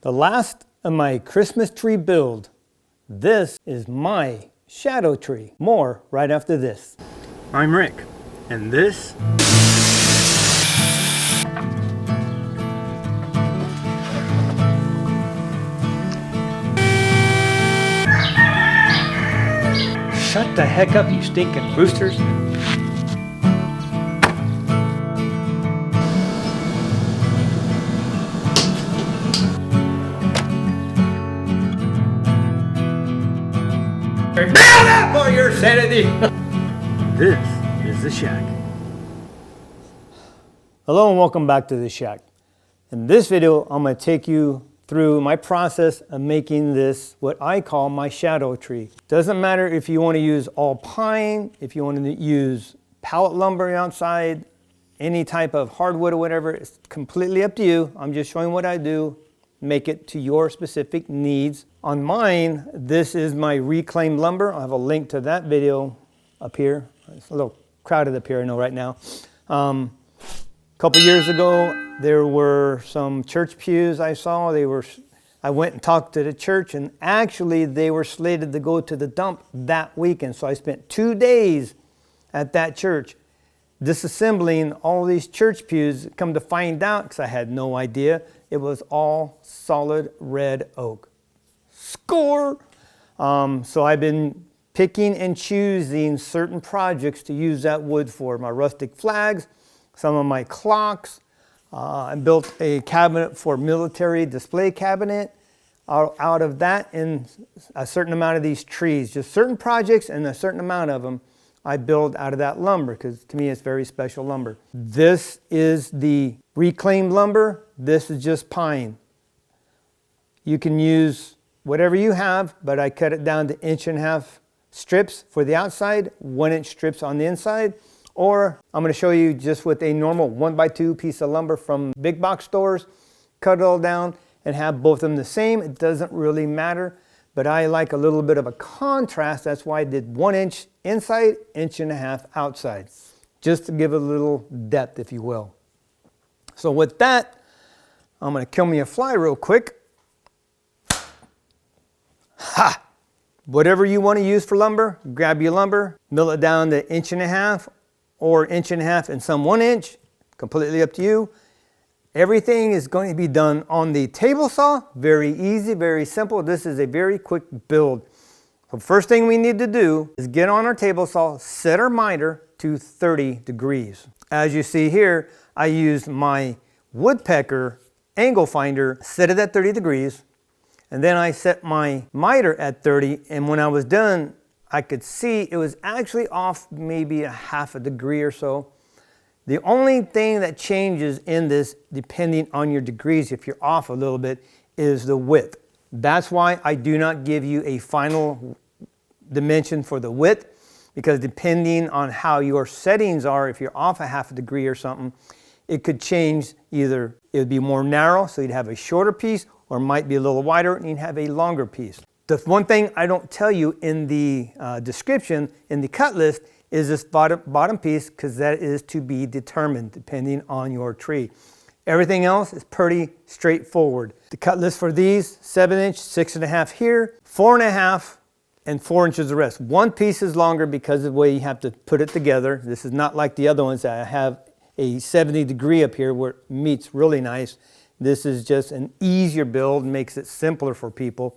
The last of my Christmas tree build. This is my shadow tree. More right after this. I'm Rick, and this shut the heck up, you stinking roosters. Build up for your sanity. This is the shack. Hello and welcome back to the shack. In this video, I'm going to take you through my process of making this what I call my shadow tree. Doesn't matter if you want to use all pine, if you want to use pallet lumber outside, any type of hardwood or whatever, it's completely up to you. I'm just showing what I do. Make it to your specific needs. On mine, this is my reclaimed lumber. I have a link to that video up here. It's a little crowded up here, I know right now. A couple years ago, there were some church pews I saw. I went and talked to the church, and actually they were slated to go to the dump that weekend. So I spent 2 days at that church disassembling all these church pews. Come to find out, because I had no idea, it was all solid red oak. Score! So I've been picking and choosing certain projects to use that wood for. My rustic flags, some of my clocks. I built a cabinet for military display cabinet out of that, and a certain amount of these trees. Just certain projects and a certain amount of them I build out of that lumber, because to me it's very special lumber. This is the reclaimed lumber. This is just pine. You can use whatever you have, but I cut it down to 1.5 inch strips for the outside, 1 inch strips on the inside. Or I'm going to show you just with a normal 1x2 piece of lumber from big box stores, cut it all down and have both of them the same. It doesn't really matter, but I like a little bit of a contrast. That's why I did 1 inch inside, 1.5 inch outside, just to give a little depth, if you will. So with that, I'm going to kill me a fly real quick. Ha! Whatever you want to use for lumber, grab your lumber, mill it down to 1.5 inch or 1.5 inch and some 1 inch, completely up to you. Everything is going to be done on the table saw. Very easy, very simple. This is a very quick build. So first thing we need to do is get on our table saw, set our miter to 30 degrees. As you see here, I used my woodpecker angle finder, set it at 30 degrees, and then I set my miter at 30, and when I was done, I could see it was actually off maybe 1/2 degree or so. The only thing that changes in this, depending on your degrees, if you're off a little bit, is the width. That's why I do not give you a final dimension for the width, because depending on how your settings are, if you're off 1/2 degree or something, it could change. Either it would be more narrow, so you'd have a shorter piece, or might be a little wider and you'd have a longer piece. The one thing I don't tell you in the description, in the cut list, is this bottom piece, because that is to be determined depending on your tree. Everything else is pretty straightforward. The cut list for these, 7 inch, 6.5 here, 4.5, and 4 inches the rest. One piece is longer because of the way you have to put it together. This is not like the other ones that I have a 70 degree up here where it meets really nice. This is just an easier build, makes it simpler for people.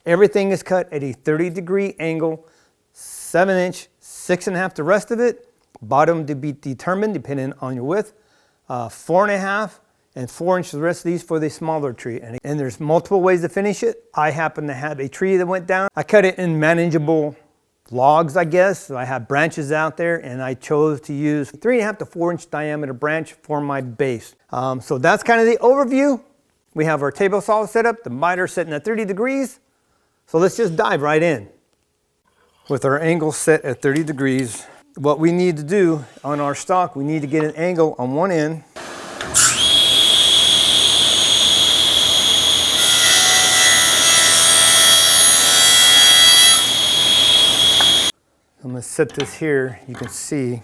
Everything is cut at a 30 degree angle, 7 inch, 6.5 the rest of it. Bottom to be determined depending on your width. 4.5 and 4 inches the rest of these for the smaller tree. And there's multiple ways to finish it. I happen to have a tree that went down. I cut it in manageable logs, I guess. So I have branches out there, and I chose to use 3.5 to 4 inch diameter branch for my base. So that's kind of the overview. We have our table saw set up, the miter sitting at 30 degrees. So let's just dive right in. With our angle set at 30 degrees, what we need to do on our stock, we need to get an angle on one end. I'm going to set this here. You can see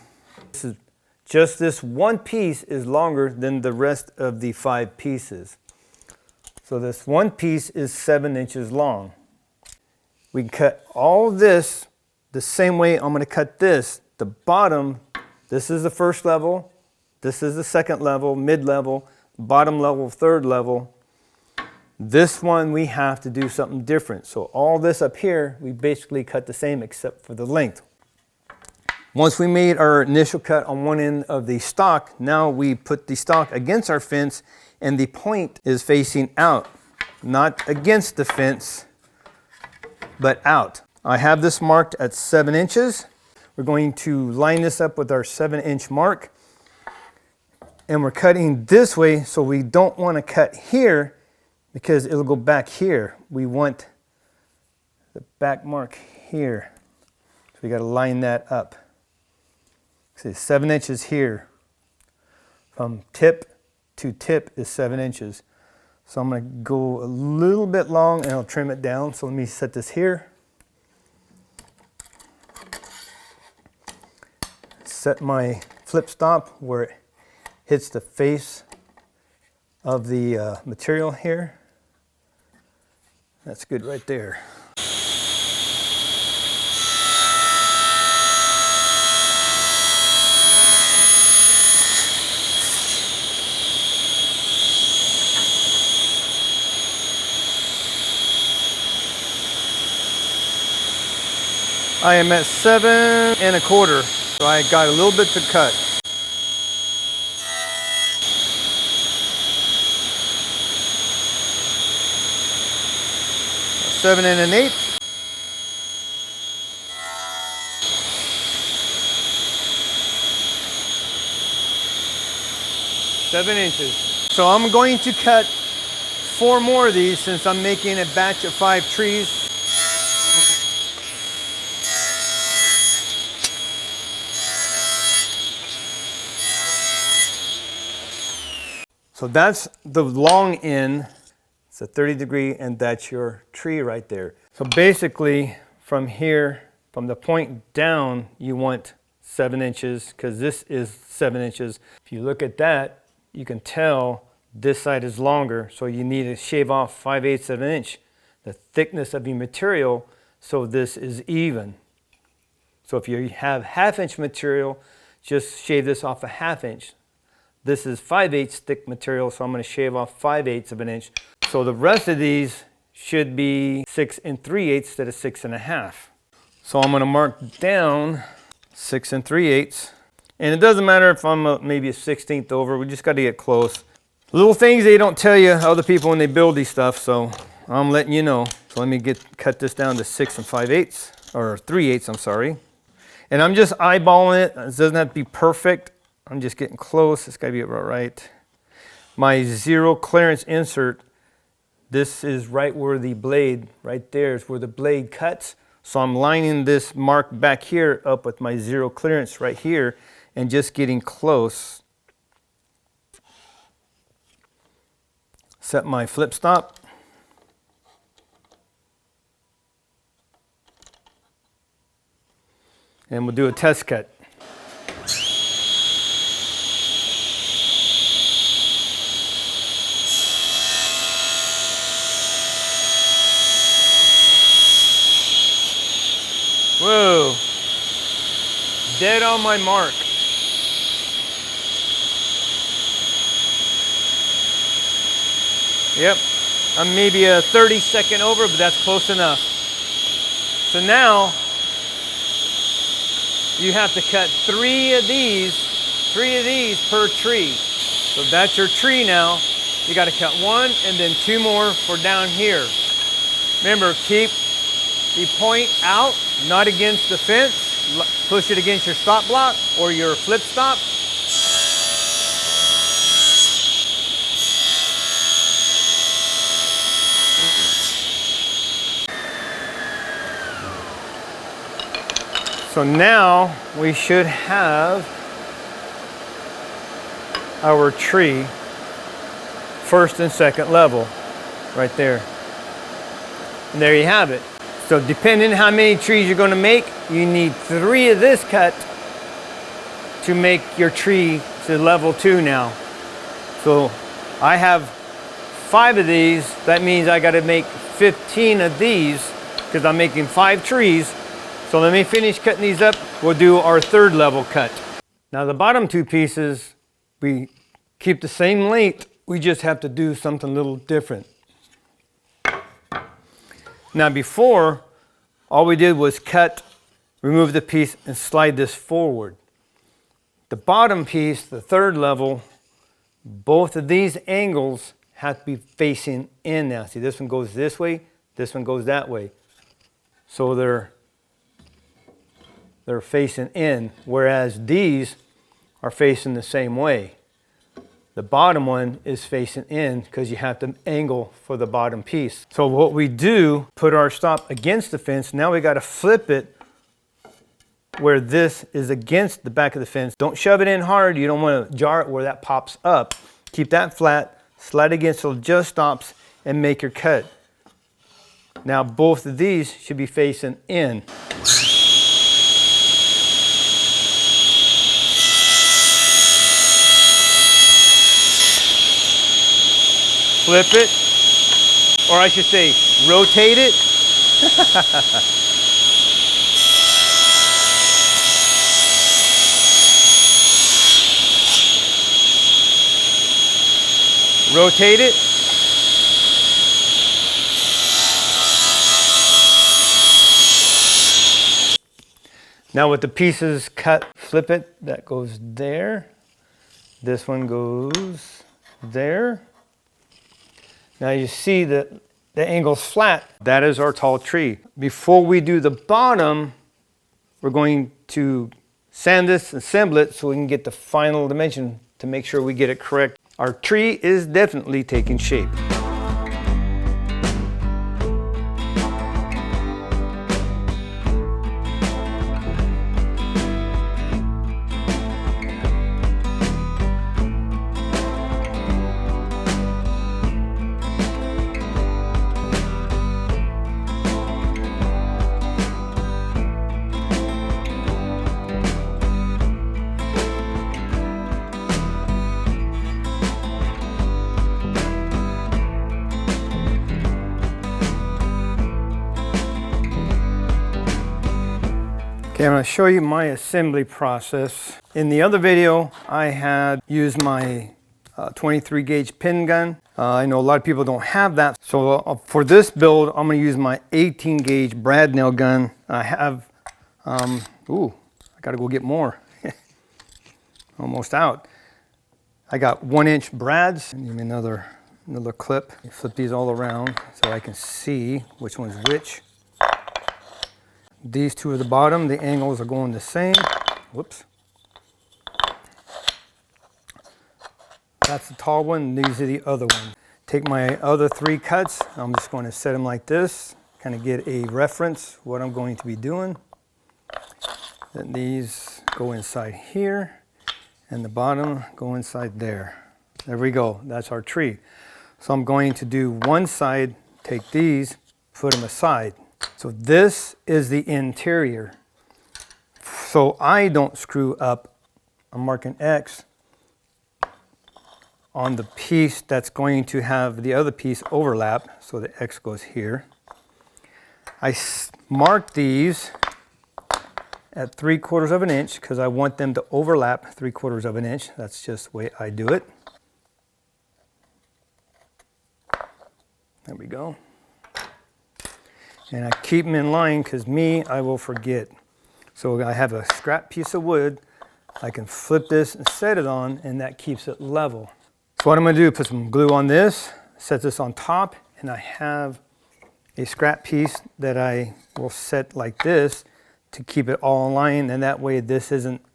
this one piece is longer than the rest of the 5 pieces. So So this one piece is 7 inches long. We can cut all of this the same way I'm going to cut this. The bottom, this is the first level, this is the second level, mid-level, bottom level, third level. This one we have to do something different. So all this up here, we basically cut the same except for the length. Once we made our initial cut on one end of the stock, now we put the stock against our fence and the point is facing out, not against the fence, but out. I have this marked at 7 inches. We're going to line this up with our 7-inch mark. And we're cutting this way, so we don't want to cut here because it'll go back here. We want the back mark here. So we got to line that up. See, 7 inches here. From tip to tip is 7 inches. So I'm going to go a little bit long and I'll trim it down. So let me set this here. Set my flip stop where it hits the face of the material here. That's good right there. I am at 7 1/4, so I got a little bit to cut. 7 1/8. Seven inches. So I'm going to cut 4 more of these since I'm making a batch of 5 trees. So that's the long end. It's a 30-degree, and that's your tree right there. So basically, from here, from the point down, you want 7 inches, because this is 7 inches. If you look at that, you can tell this side is longer, so you need to shave off 5/8 of an inch, the thickness of your material, so this is even. So if you have 1/2 inch material, just shave this off a 1/2 inch. This is 5/8 thick material, so I'm going to shave off 5/8 of an inch. So the rest of these should be 6 3/8 instead of 6 1/2. So I'm going to mark down 6 3/8. And it doesn't matter if I'm maybe a 1/16 over, we just got to get close. Little things they don't tell you, other people, when they build these stuff, so I'm letting you know. So let me cut this down to 6 5/8, or 3/8, I'm sorry. And I'm just eyeballing it. It doesn't have to be perfect. I'm just getting close. It's got to be about right. My zero clearance insert, this is right where the blade, right there is where the blade cuts. So I'm lining this mark back here up with my zero clearance right here and just getting close. Set my flip stop. And we'll do a test cut. Whoa, dead on my mark. Yep, I'm maybe a 30-second over, but that's close enough. So now, you have to cut 3 of these per tree. So that's your tree now. You got to cut 1 and then 2 more for down here. Remember, keep the point out, not against the fence. Push it against your stop block or your flip stop. So now we should have our tree first and second level right there. And there you have it. So depending how many trees you're going to make, you need 3 of this cut to make your tree to level 2 now. So I have 5 of these, that means I got to make 15 of these because I'm making 5 trees. So let me finish cutting these up. We'll do our 3rd level cut. Now the bottom 2 pieces, we keep the same length. We just have to do something a little different. Now before, all we did was cut, remove the piece, and slide this forward. The bottom piece, the 3rd level, both of these angles have to be facing in now. See, this one goes this way, this one goes that way. So they're facing in, whereas these are facing the same way. The bottom one is facing in because you have to angle for the bottom piece. So what we do, put our stop against the fence. Now we got to flip it where this is against the back of the fence. Don't shove it in hard. You don't want to jar it where that pops up. Keep that flat, slide against so it just stops, and make your cut. Now both of these should be facing in. Flip it, or I should say rotate it. Rotate it. Now with the pieces cut, flip it. That goes there. This one goes there. Now you see that the angle's flat. That is our tall tree. Before we do the bottom, we're going to sand this, assemble it so we can get the final dimension to make sure we get it correct. Our tree is definitely taking shape. Okay, I'm going to show you my assembly process. In the other video, I had used my 23 gauge pin gun. I know a lot of people don't have that. So for this build, I'm going to use my 18 gauge brad nail gun. I have, I got to go get more. Almost out. I got 1-inch brads. Give me another clip. Flip these all around so I can see which one's which. These 2 are the bottom, the angles are going the same. Whoops. That's the tall one, these are the other ones. Take my other 3 cuts, I'm just going to set them like this, kind of get a reference what I'm going to be doing. Then these go inside here, and the bottom go inside there. There we go, that's our tree. So I'm going to do one side, take these, put them aside. So this is the interior. So I don't screw up, I'm marking X on the piece that's going to have the other piece overlap. So the X goes here. I mark these at 3/4 of an inch because I want them to overlap 3/4 of an inch. That's just the way I do it. There we go. And I keep them in line because I will forget. So I have a scrap piece of wood. I can flip this and set it on, and that keeps it level. So what I'm going to do, put some glue on this, set this on top, and I have a scrap piece that I will set like this to keep it all in line, and that way this isn't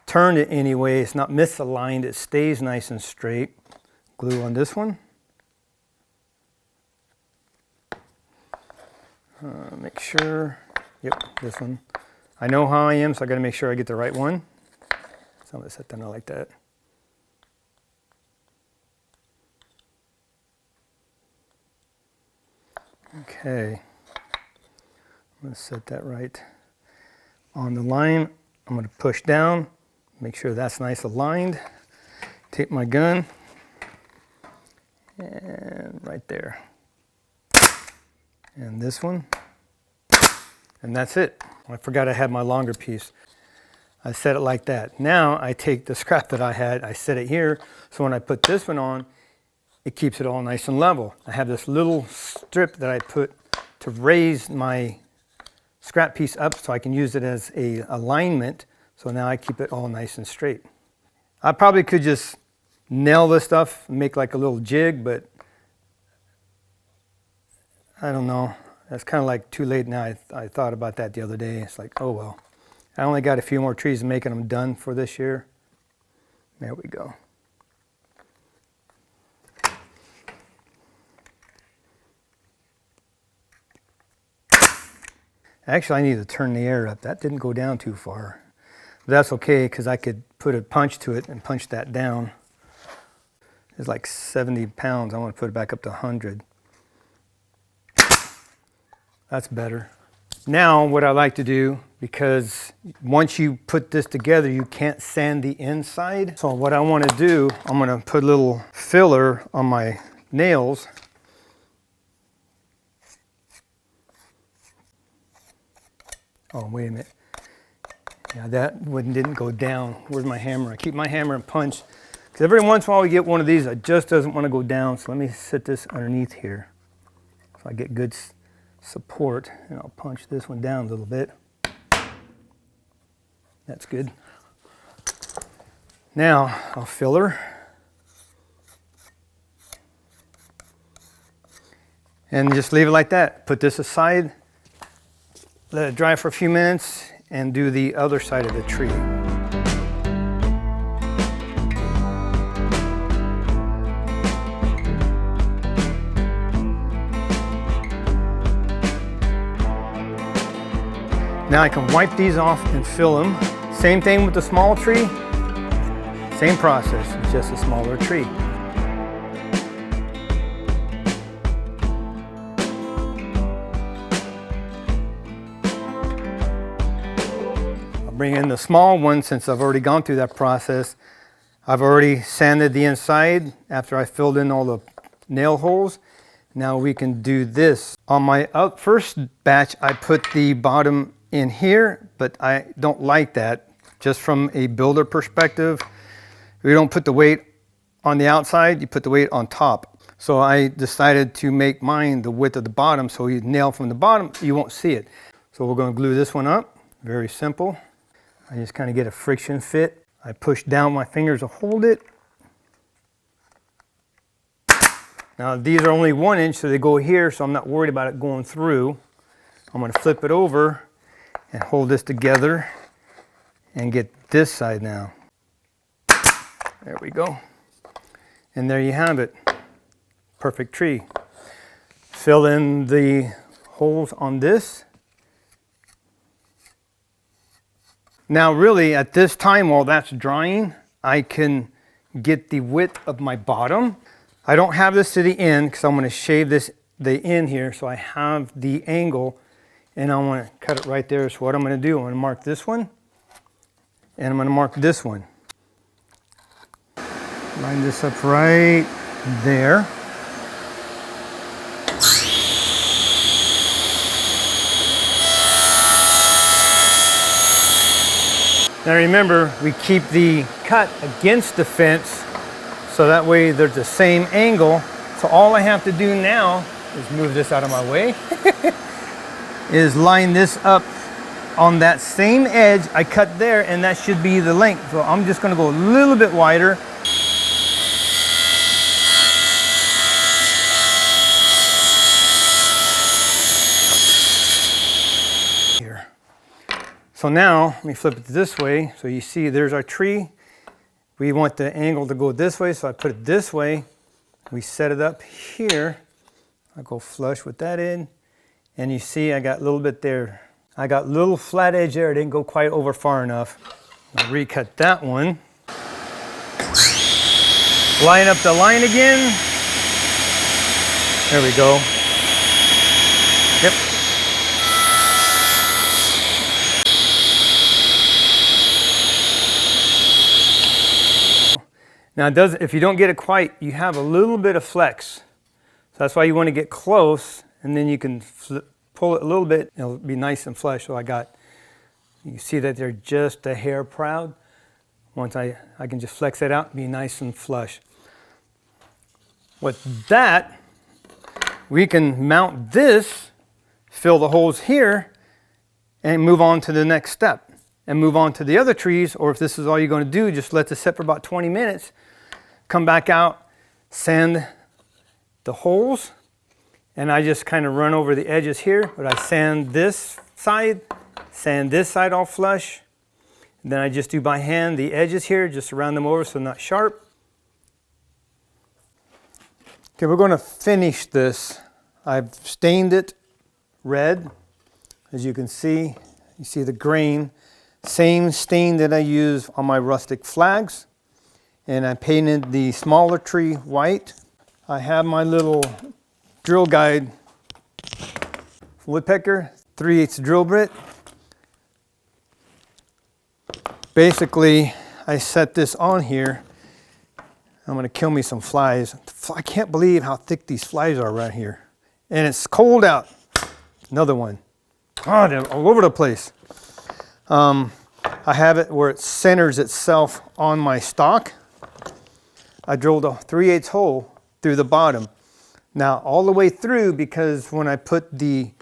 turned in any way. It's not misaligned. It stays nice and straight. Glue on this one. Make sure, yep, this one. I know how I am, so I got to make sure I get the right one. So I'm going to set that out like that. Okay, I'm going to set that right on the line. I'm going to push down, make sure that's nice aligned. Take my gun and right there. And this one. And that's it. I forgot I had my longer piece. I set it like that. Now I take the scrap that I had, I set it here, so when I put this one on, it keeps it all nice and level. I have this little strip that I put to raise my scrap piece up so I can use it as a alignment, so now I keep it all nice and straight. I probably could just nail this stuff and make like a little jig, but I don't know. That's kind of like too late now. I thought about that the other day. It's like, oh well. I only got a few more trees and making them done for this year. There we go. Actually, I need to turn the air up. That didn't go down too far. But that's okay, because I could put a punch to it and punch that down. It's like 70 pounds. I want to put it back up to 100. That's better. Now what I like to do, because once you put this together, you can't sand the inside. So what I want to do, I'm going to put a little filler on my nails. Oh, wait a minute. Yeah, that one didn't go down. Where's my hammer? I keep my hammer and punch. Because every once in a while we get one of these that just doesn't want to go down. So let me sit this underneath here so I get good support, and I'll punch this one down a little bit. That's good. Now I'll filler. And just leave it like that. Put this aside, let it dry for a few minutes, and do the other side of the tree. Now I can wipe these off and fill them. Same thing with the small tree. Same process, it's just a smaller tree. I'll bring in the small one since I've already gone through that process. I've already sanded the inside after I filled in all the nail holes. Now we can do this. On my first batch, I put the bottom in here, but I don't like that. Just from a builder perspective, we don't put the weight on the outside, you put the weight on top. So I decided to make mine the width of the bottom, so you nail from the bottom, you won't see it. So we're going to glue this one up. Very simple. I just kind of get a friction fit. I push down my fingers to hold it. Now these are only 1 inch, so they go here, so I'm not worried about it going through. I'm going to flip it over and hold this together and get this side now. There we go. And there you have it. Perfect tree. Fill in the holes on this. Now really at this time while that's drying, I can get the width of my bottom. I don't have this to the end because I'm going to shave the end here so I have the angle. And I want to cut it right there. So what I'm going to do, I'm going to mark this one, and I'm going to mark this one. Line this up right there. Now remember, we keep the cut against the fence, so that way there's the same angle. So all I have to do now is move this out of my way. Is line this up on that same edge I cut there, and that should be the length. So I'm just going to go a little bit wider. Here. So now let me flip it this way. So you see there's our tree. We want the angle to go this way, so I put it this way. We set it up here. I go flush with that in. And you see I got a little bit there. I got a little flat edge there. It didn't go quite over far enough. I'll recut that one. Line up the line again. There we go. Yep. Now if you don't get it quite, you have a little bit of flex. So that's why you want to get close, and then you can pull it a little bit. It'll be nice and flush. So you see that they're just a hair proud. Once I can just flex that out, be nice and flush. With that, we can mount this, fill the holes here, and move on to the next step. And move on to the other trees, or if this is all you're going to do, just let this sit for about 20 minutes. Come back out, sand the holes, and I just kind of run over the edges here, but I sand this side all flush. And then I just do by hand the edges here, just round them over so they're not sharp. Okay, we're going to finish this. I've stained it red, as you can see. You see the grain. Same stain that I use on my rustic flags. And I painted the smaller tree white. I have my little drill guide woodpecker, 3/8 drill bit. Basically, I set this on here. I'm gonna kill me some flies. I can't believe how thick these flies are right here. And it's cold out. Another one. Oh, they're all over the place. I have it where it centers itself on my stock. I drilled a 3/8 hole through the bottom. Now all the way through, because when I put the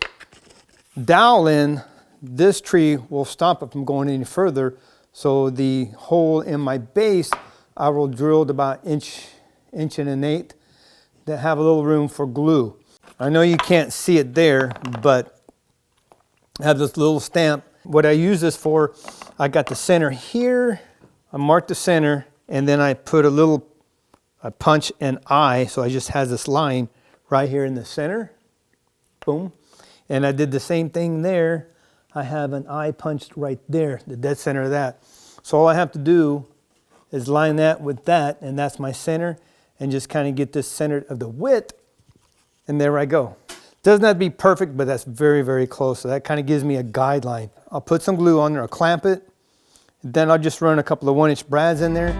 dowel in, this tree will stop it from going any further. So the hole in my base, I will drill about inch and 1/8 that have a little room for glue. I know you can't see it there, but I have this little stamp. What I use this for, I got the center here. I marked the center, and then I put I punch an eye, so I just has this line right here in the center. Boom. And I did the same thing there. I have an eye punched right there, the dead center of that. So all I have to do is line that with that, and that's my center, and just kind of get this centered of the width, and there I go. Doesn't have to be perfect, but that's very, very close. So that kind of gives me a guideline. I'll put some glue on there, I'll clamp it, then I'll just run a couple of 1-inch brads in there.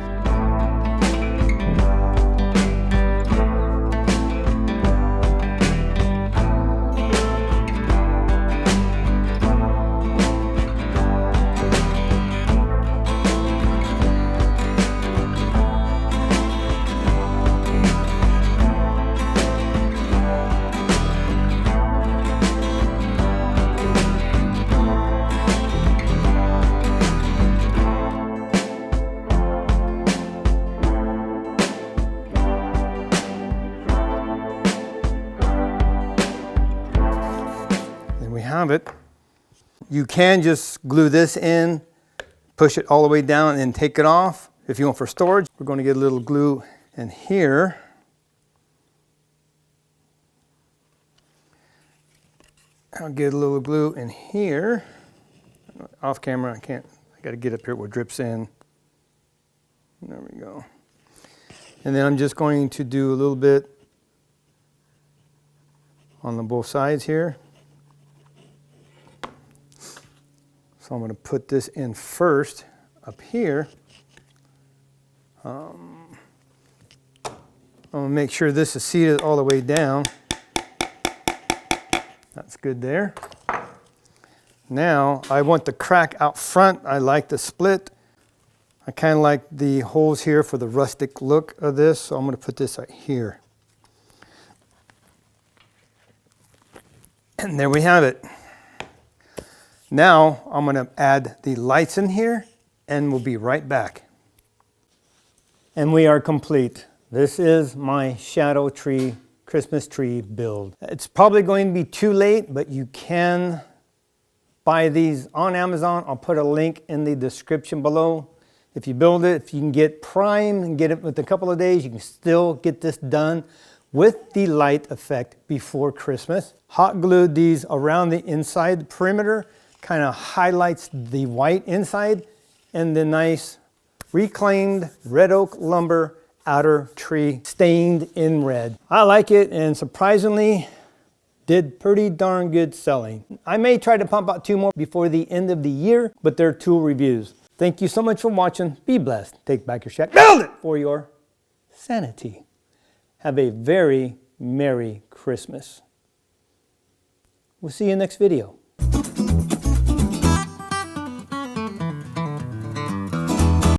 Have it. You can just glue this in, push it all the way down and take it off. If you want for storage, we're going to get a little glue in here. I'll get a little glue in here. Off camera, I can't. I got to get up here where it drips in. There we go. And then I'm just going to do a little bit on the both sides here. So I'm going to put this in first up here. I'm going to make sure this is seated all the way down. That's good there. Now I want the crack out front. I like the split. I kind of like the holes here for the rustic look of this. So I'm going to put this right here. And there we have it. Now I'm going to add the lights in here, and we'll be right back. And we are complete. This is my shadow tree, Christmas tree build. It's probably going to be too late, but you can buy these on Amazon. I'll put a link in the description below. If you build it, if you can get prime and get it with a couple of days, you can still get this done with the light effect before Christmas. Hot glued these around the inside, the perimeter. Kind of highlights the white inside and the nice reclaimed red oak lumber outer tree stained in red. I like it, and surprisingly did pretty darn good selling. I may try to pump out 2 more before the end of the year, but they're tool reviews. Thank you so much for watching. Be blessed. Take back your shack. Build it for your sanity. Have a very Merry Christmas. We'll see you in the next video.